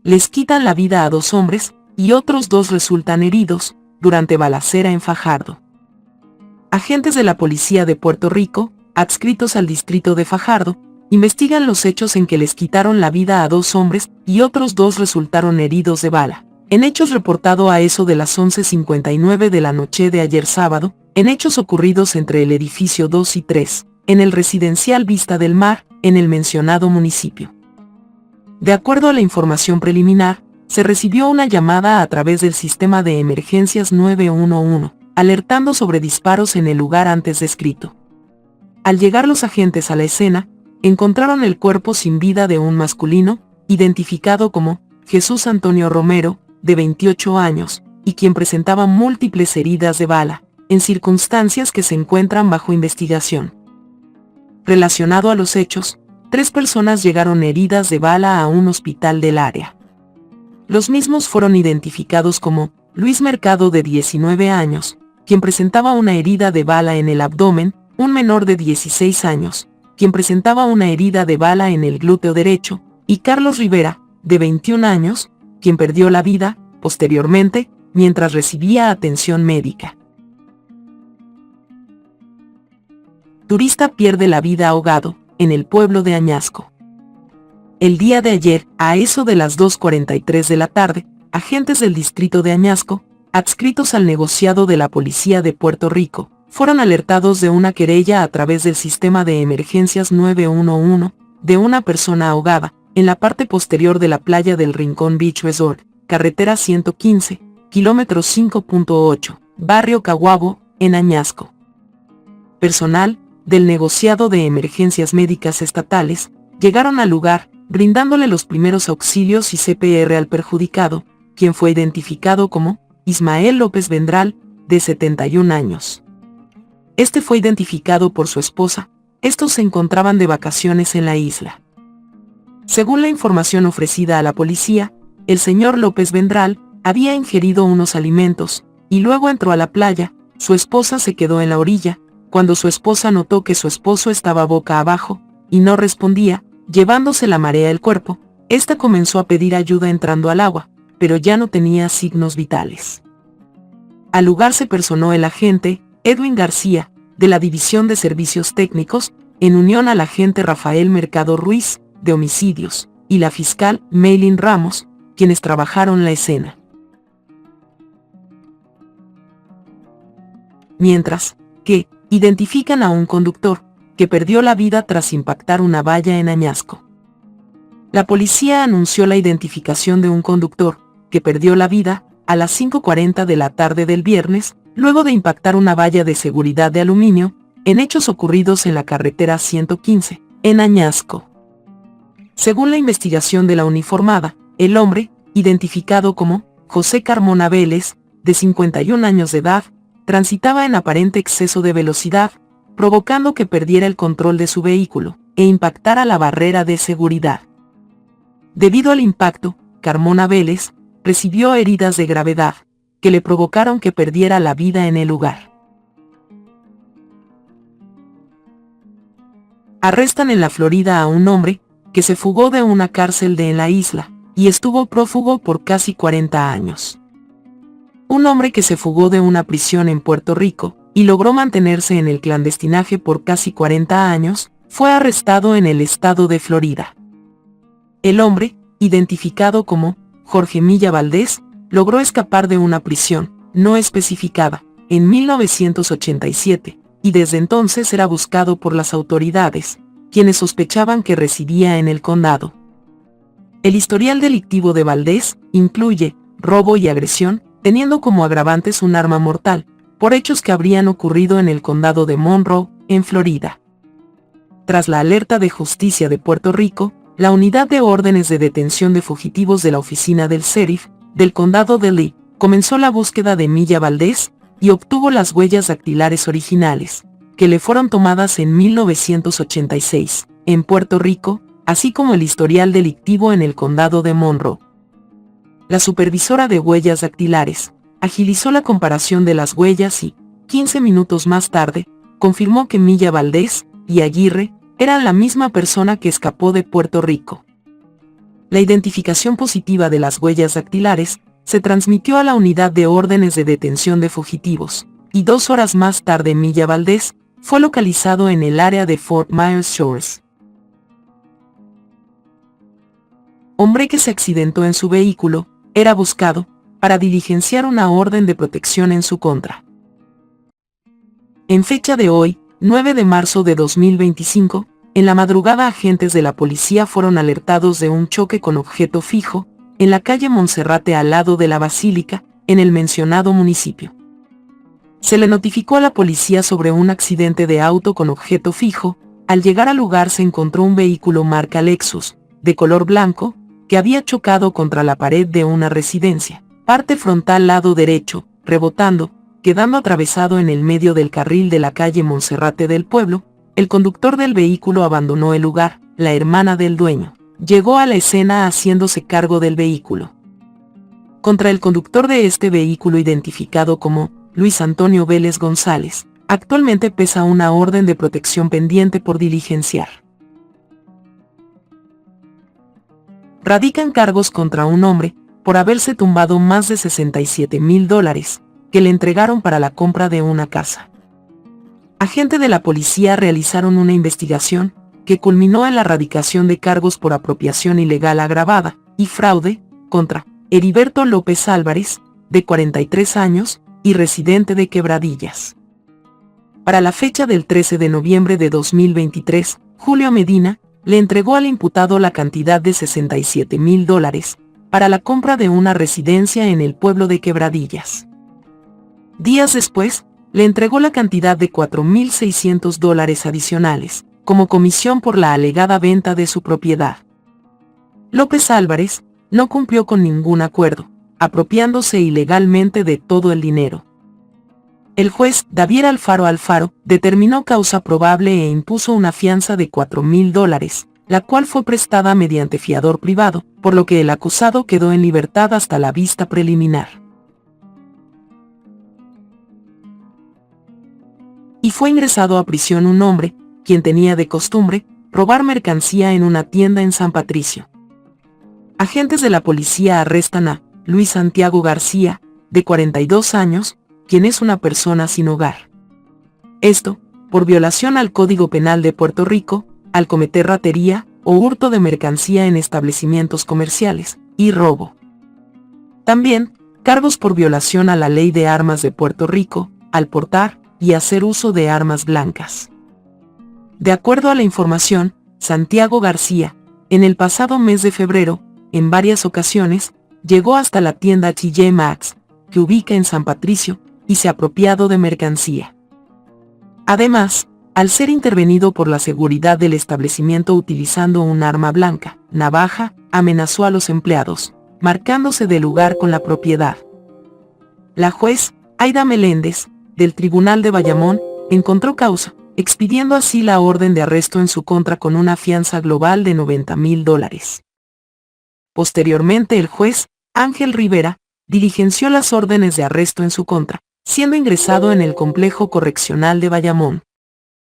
les quitan la vida a 2 hombres y otros 2 resultan heridos durante balacera en Fajardo. Agentes de la policía de Puerto Rico, adscritos al distrito de Fajardo, investigan los hechos en que les quitaron la vida a 2 hombres y otros 2 resultaron heridos de bala. En hechos reportado a eso de las 11:59 de la noche de ayer sábado, en hechos ocurridos entre el edificio 2 y 3, en el residencial Vista del Mar, en el mencionado municipio. De acuerdo a la información preliminar, se recibió una llamada a través del sistema de emergencias 911, alertando sobre disparos en el lugar antes descrito. Al llegar los agentes a la escena, encontraron el cuerpo sin vida de un masculino, identificado como Jesús Antonio Romero, de 28 años, y quien presentaba múltiples heridas de bala, en circunstancias que se encuentran bajo investigación. Relacionado a los hechos, 3 personas llegaron heridas de bala a un hospital del área. Los mismos fueron identificados como Luis Mercado, de 19 años, quien presentaba una herida de bala en el abdomen, un menor de 16 años, quien presentaba una herida de bala en el glúteo derecho, y Carlos Rivera, de 21 años, quien perdió la vida, posteriormente, mientras recibía atención médica. Turista pierde la vida ahogado, en el pueblo de Añasco. El día de ayer, a eso de las 2:43 de la tarde, agentes del distrito de Añasco, adscritos al negociado de la policía de Puerto Rico, fueron alertados de una querella a través del sistema de emergencias 911, de una persona ahogada, en la parte posterior de la playa del Rincón Beach Resort, carretera 115, kilómetro 5.8, barrio Caguabo, en Añasco. Personal del negociado de emergencias médicas estatales llegaron al lugar, brindándole los primeros auxilios y CPR al perjudicado, quien fue identificado como Ismael López Vendral, de 71 años. Este fue identificado por su esposa. Estos se encontraban de vacaciones en la isla. Según la información ofrecida a la policía, el señor López Vendral había ingerido unos alimentos, y luego entró a la playa. Su esposa se quedó en la orilla. Cuando su esposa notó que su esposo estaba boca abajo, y no respondía, llevándose la marea el cuerpo, esta comenzó a pedir ayuda entrando al agua, pero ya no tenía signos vitales. Al lugar se personó el agente Edwin García, de la División de Servicios Técnicos, en unión al agente Rafael Mercado Ruiz, de Homicidios, y la fiscal Maylin Ramos, quienes trabajaron la escena. Mientras que identifican a un conductor que perdió la vida tras impactar una valla en Añasco. La policía anunció la identificación de un conductor que perdió la vida a las 5:40 de la tarde del viernes, luego de impactar una valla de seguridad de aluminio, en hechos ocurridos en la carretera 115, en Añasco. Según la investigación de la uniformada, el hombre, identificado como José Carmona Vélez, de 51 años de edad, transitaba en aparente exceso de velocidad, provocando que perdiera el control de su vehículo e impactara la barrera de seguridad. Debido al impacto, Carmona Vélez recibió heridas de gravedad, que le provocaron que perdiera la vida en el lugar. Arrestan en la Florida a un hombre que se fugó de una cárcel en la isla, y estuvo prófugo por casi 40 años. Un hombre que se fugó de una prisión en Puerto Rico, y logró mantenerse en el clandestinaje por casi 40 años, fue arrestado en el estado de Florida. El hombre, identificado como Jorge Milla Valdés, logró escapar de una prisión no especificada en 1987, y desde entonces era buscado por las autoridades, quienes sospechaban que residía en el condado. El historial delictivo de Valdés incluye robo y agresión, teniendo como agravantes un arma mortal, por hechos que habrían ocurrido en el condado de Monroe, en Florida. Tras la alerta de Justicia de Puerto Rico, la Unidad de Órdenes de Detención de Fugitivos de la Oficina del Sheriff del Condado de Lee comenzó la búsqueda de Milla Valdés y obtuvo las huellas dactilares originales, que le fueron tomadas en 1986, en Puerto Rico, así como el historial delictivo en el Condado de Monroe. La supervisora de huellas dactilares agilizó la comparación de las huellas y, 15 minutos más tarde, confirmó que Milla Valdés y Aguirre eran la misma persona que escapó de Puerto Rico. La identificación positiva de las huellas dactilares se transmitió a la unidad de órdenes de detención de fugitivos, y 2 horas más tarde Milla Valdés fue localizado en el área de Fort Myers Shores. Hombre que se accidentó en su vehículo, era buscado para diligenciar una orden de protección en su contra. En fecha de hoy, 9 de marzo de 2025, en la madrugada agentes de la policía fueron alertados de un choque con objeto fijo, en la calle Monserrate al lado de la Basílica, en el mencionado municipio. Se le notificó a la policía sobre un accidente de auto con objeto fijo. Al llegar al lugar se encontró un vehículo marca Lexus, de color blanco, que había chocado contra la pared de una residencia, parte frontal lado derecho, rebotando, quedando atravesado en el medio del carril de la calle Monserrate del pueblo. El conductor del vehículo abandonó el lugar. La hermana del dueño llegó a la escena haciéndose cargo del vehículo. Contra el conductor de este vehículo, identificado como Luis Antonio Vélez González, actualmente pesa una orden de protección pendiente por diligenciar. Radican cargos contra un hombre por haberse tumbado más de $67,000 que le entregaron para la compra de una casa. Agentes de la policía realizaron una investigación que culminó en la radicación de cargos por apropiación ilegal agravada y fraude contra Heriberto López Álvarez, de 43 años, y residente de Quebradillas. Para la fecha del 13 de noviembre de 2023, Julio Medina le entregó al imputado la cantidad de $67,000 para la compra de una residencia en el pueblo de Quebradillas. Días después, le entregó la cantidad de $4,600 adicionales, como comisión por la alegada venta de su propiedad. López Álvarez no cumplió con ningún acuerdo, apropiándose ilegalmente de todo el dinero. El juez David Alfaro determinó causa probable e impuso una fianza de $4,000, la cual fue prestada mediante fiador privado, por lo que el acusado quedó en libertad hasta la vista preliminar. Y fue ingresado a prisión un hombre, quien tenía de costumbre robar mercancía en una tienda en San Patricio. Agentes de la policía arrestan a Luis Santiago García, de 42 años, quien es una persona sin hogar. Esto, por violación al Código Penal de Puerto Rico, al cometer ratería o hurto de mercancía en establecimientos comerciales, y robo. También, cargos por violación a la Ley de Armas de Puerto Rico, al portar y hacer uso de armas blancas. De acuerdo a la información, Santiago García, en el pasado mes de febrero, en varias ocasiones, llegó hasta la tienda TJ Maxx, que ubica en San Patricio, y se apropiado de mercancía. Además, al ser intervenido por la seguridad del establecimiento utilizando un arma blanca, navaja, amenazó a los empleados, marcándose del lugar con la propiedad. La juez Aida Meléndez, del Tribunal de Bayamón, encontró causa, expidiendo así la orden de arresto en su contra con una fianza global de $90,000. Posteriormente el juez Ángel Rivera diligenció las órdenes de arresto en su contra, siendo ingresado en el complejo correccional de Bayamón.